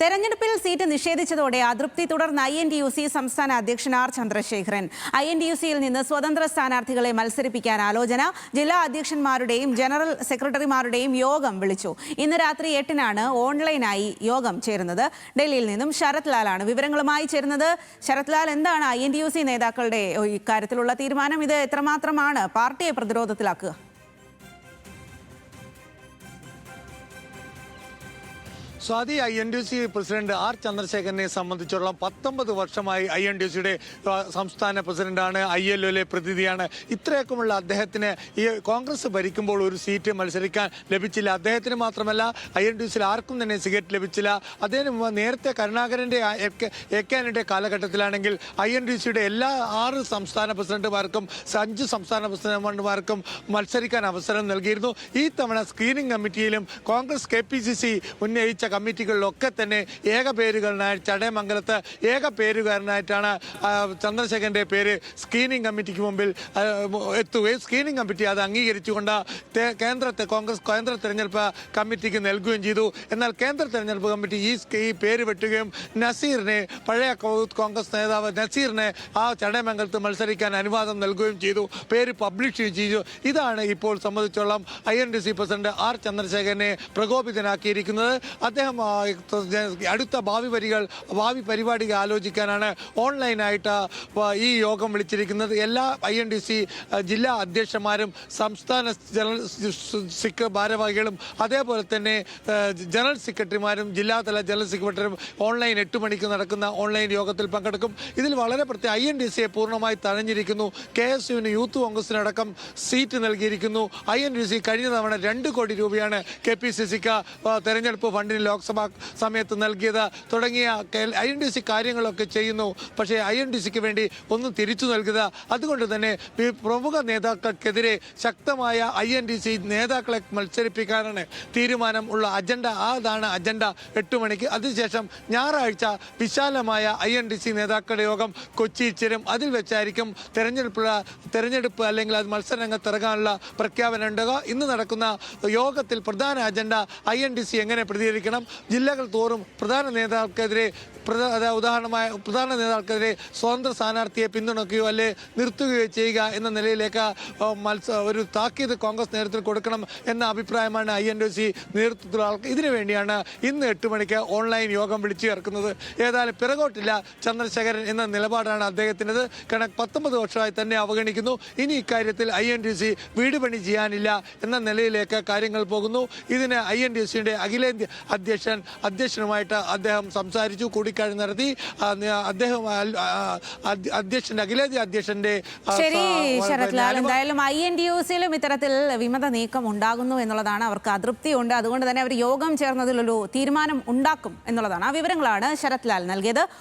തെരഞ്ഞെടുപ്പിൽ സീറ്റ് നിഷേധിച്ചതോടെ അതൃപ്തി തുടർന്ന് INTUC സംസ്ഥാന അധ്യക്ഷൻ ആർ ചന്ദ്രശേഖരൻ. INTUCയിൽ നിന്ന് സ്വതന്ത്ര സ്ഥാനാർത്ഥികളെ മത്സരിപ്പിക്കാൻ ആലോചന. ജില്ലാ അധ്യക്ഷന്മാരുടെയും ജനറൽ സെക്രട്ടറിമാരുടെയും യോഗം വിളിച്ചു. ഇന്ന് രാത്രി 8-നാണ് ഓൺലൈനായി യോഗം ചേരുന്നത്. ഡൽഹിയിൽ നിന്നും ശരത് ലാലാണ് വിവരങ്ങളുമായി ചേരുന്നത്. ശരത് ലാൽ, എന്താണ് INTUC നേതാക്കളുടെ ഇക്കാര്യത്തിലുള്ള തീരുമാനം? ഇത് എത്രമാത്രമാണ് പാർട്ടിയെ പ്രതിരോധത്തിലാക്കുക? സ്വാതി, INTUC പ്രസിഡന്റ് ആർ ചന്ദ്രശേഖരനെ സംബന്ധിച്ചിടത്തോളം 19 വർഷമായി INTUCയുടെ സംസ്ഥാന പ്രസിഡന്റാണ്, ILOയിലെ പ്രതിനിധിയാണ്. ഇത്രയൊക്കെയുള്ള അദ്ദേഹത്തിന് ഈ കോൺഗ്രസ് ഭരിക്കുമ്പോൾ ഒരു സീറ്റ് മത്സരിക്കാൻ ലഭിച്ചില്ല. അദ്ദേഹത്തിന് മാത്രമല്ല, INTUCയിൽ ആർക്കും തന്നെ സീറ്റ് ലഭിച്ചില്ല. അദ്ദേഹം നേരത്തെ കരുണാകരൻ്റെ എക്കാനിൻ്റെ കാലഘട്ടത്തിലാണെങ്കിൽ INTUCയുടെ എല്ലാ 6 സംസ്ഥാന പ്രസിഡന്റുമാർക്കും 5 സംസ്ഥാന പ്രസിഡന്റുമാർക്കും മത്സരിക്കാൻ അവസരം നൽകിയിരുന്നു. ഈ തവണ സ്ക്രീനിംഗ് കമ്മിറ്റിയിലും കോൺഗ്രസ് KPCC ഉന്നയിച്ച കമ്മിറ്റികളിലൊക്കെ തന്നെ ഏക പേരുകാരനായി ചടയമംഗലത്ത് ഏക പേരുകാരനായിട്ടാണ് ചന്ദ്രശേഖരൻ്റെ പേര് സ്ക്രീനിംഗ് കമ്മിറ്റിക്ക് മുമ്പിൽ എത്തുകയും സ്ക്രീനിംഗ് കമ്മിറ്റി അത് അംഗീകരിച്ചുകൊണ്ട് കോൺഗ്രസ് കേന്ദ്ര തെരഞ്ഞെടുപ്പ് കമ്മിറ്റിക്ക് നൽകുകയും ചെയ്തു. എന്നാൽ കേന്ദ്ര തെരഞ്ഞെടുപ്പ് കമ്മിറ്റി ഈ പേര് വെട്ടുകയും നസീറിനെ, പഴയ കോൺഗ്രസ് നേതാവ് നസീറിനെ ആ ചടയമംഗലത്ത് മത്സരിക്കാൻ അനുവാദം നൽകുകയും ചെയ്തു. പേര് പബ്ലിഷ് ചെയ്തു. ഇതാണ് ഇപ്പോൾ സംബന്ധിച്ചോളം INTUC പ്രസിഡന്റ് ആർ ചന്ദ്രശേഖരനെ പ്രകോപിതനാക്കിയിരിക്കുന്നത്. അദ്ദേഹം അടുത്ത ഭാവി പരിപാടികൾ ആലോചിക്കാനാണ് ഓൺലൈനായിട്ട് ഈ യോഗം വിളിച്ചിരിക്കുന്നത്. എല്ലാ INTUC ജില്ലാ അധ്യക്ഷന്മാരും സംസ്ഥാന ജനറൽ ഭാരവാഹികളും അതേപോലെ തന്നെ ജനറൽ സെക്രട്ടറിമാരും ജില്ലാതല ജനറൽ സെക്രട്ടറിയും ഓൺലൈൻ 8 മണിക്ക് നടക്കുന്ന ഓൺലൈൻ യോഗത്തിൽ പങ്കെടുക്കും. ഇതിൽ വളരെ പ്രത്യേക INTUCയെ പൂർണ്ണമായി തഴഞ്ഞിരിക്കുന്നു. KSUവിന് യൂത്ത് കോൺഗ്രസിനടക്കം സീറ്റ് നൽകിയിരിക്കുന്നു. INTUC കഴിഞ്ഞ തവണ 2 കോടി രൂപയാണ് KPCCക്ക് തെരഞ്ഞെടുപ്പ് ഫണ്ടിന് ലോക്സഭാ സമയത്ത് നൽകിയത്. തുടങ്ങിയ INTUC കാര്യങ്ങളൊക്കെ ചെയ്യുന്നു. പക്ഷേ INTUCക്ക് വേണ്ടി ഒന്നും തിരിച്ചു നൽകുക. അതുകൊണ്ട് തന്നെ പ്രമുഖ നേതാക്കൾക്കെതിരെ ശക്തമായ INTUC നേതാക്കളെ മത്സരിപ്പിക്കാനാണ് തീരുമാനം ഉള്ള അജണ്ട. അതാണ് അജണ്ട 8 മണിക്ക്. അതിനുശേഷം ഞായറാഴ്ച വിശാലമായ INTUC നേതാക്കളുടെ യോഗം കൊച്ചിയിൽ ചേരും. അതിൽ വെച്ചായിരിക്കും തെരഞ്ഞെടുപ്പ് അല്ലെങ്കിൽ അത് മത്സരരംഗത്തിറങ്ങാനുള്ള പ്രഖ്യാപനം ഉണ്ടാകുക. ഇന്ന് നടക്കുന്ന യോഗത്തിൽ പ്രധാന അജണ്ട INTUC എങ്ങനെ പ്രതികരിക്കണം, ജില്ലകൾ തോറും പ്രധാന നേതാക്കൾക്കെതിരെ സ്വതന്ത്ര സ്ഥാനാർത്ഥിയെ പിന്തുണയ്ക്കുകയോ അല്ലെ നിർത്തുകയോ ചെയ്യുക എന്ന നിലയിലേക്ക് ഒരു താക്കീത് കോൺഗ്രസ് നേതൃത്വത്തിൽ കൊടുക്കണം എന്ന അഭിപ്രായമാണ് INTUC നേതൃത്വത്തിലുള്ള ആൾക്ക്. ഇതിനു വേണ്ടിയാണ് ഇന്ന് 8 മണിക്ക് ഓൺലൈൻ യോഗം വിളിച്ചു ചേർക്കുന്നത്. ഏതായാലും പിറകോട്ടില്ല ചന്ദ്രശേഖരൻ എന്ന നിലപാടാണ് അദ്ദേഹത്തിൻ്റെത്. കാരണം 19 വർഷമായി തന്നെ അവഗണിക്കുന്നു. ഇനി ഇക്കാര്യത്തിൽ INTUC വീട് പണി ചെയ്യാനില്ല എന്ന നിലയിലേക്ക് കാര്യങ്ങൾ പോകുന്നു. ഇതിന് INTUCയുടെ അഖിലേന്ത്യാ അധ്യക്ഷനുമായിട്ട് അദ്ദേഹം സംസാരിച്ചു, കൂടിക്കാഴ്ച നടത്തി. അദ്ദേഹം അഖിലേന്ത്യാ അധ്യക്ഷന്റെ ശരി ശരത് ലാൽ, എന്തായാലും INTUCയിലും ഇത്തരത്തിൽ വിമത നീക്കം ഉണ്ടാകുന്നു എന്നുള്ളതാണ്. അവർക്ക് അതൃപ്തിയുണ്ട്. അതുകൊണ്ട് തന്നെ അവർ യോഗം ചേർന്നതിലൊരു തീരുമാനം ഉണ്ടാക്കും എന്നുള്ളതാണ്. ആ വിവരങ്ങളാണ് ശരത് ലാൽ നൽകിയത്.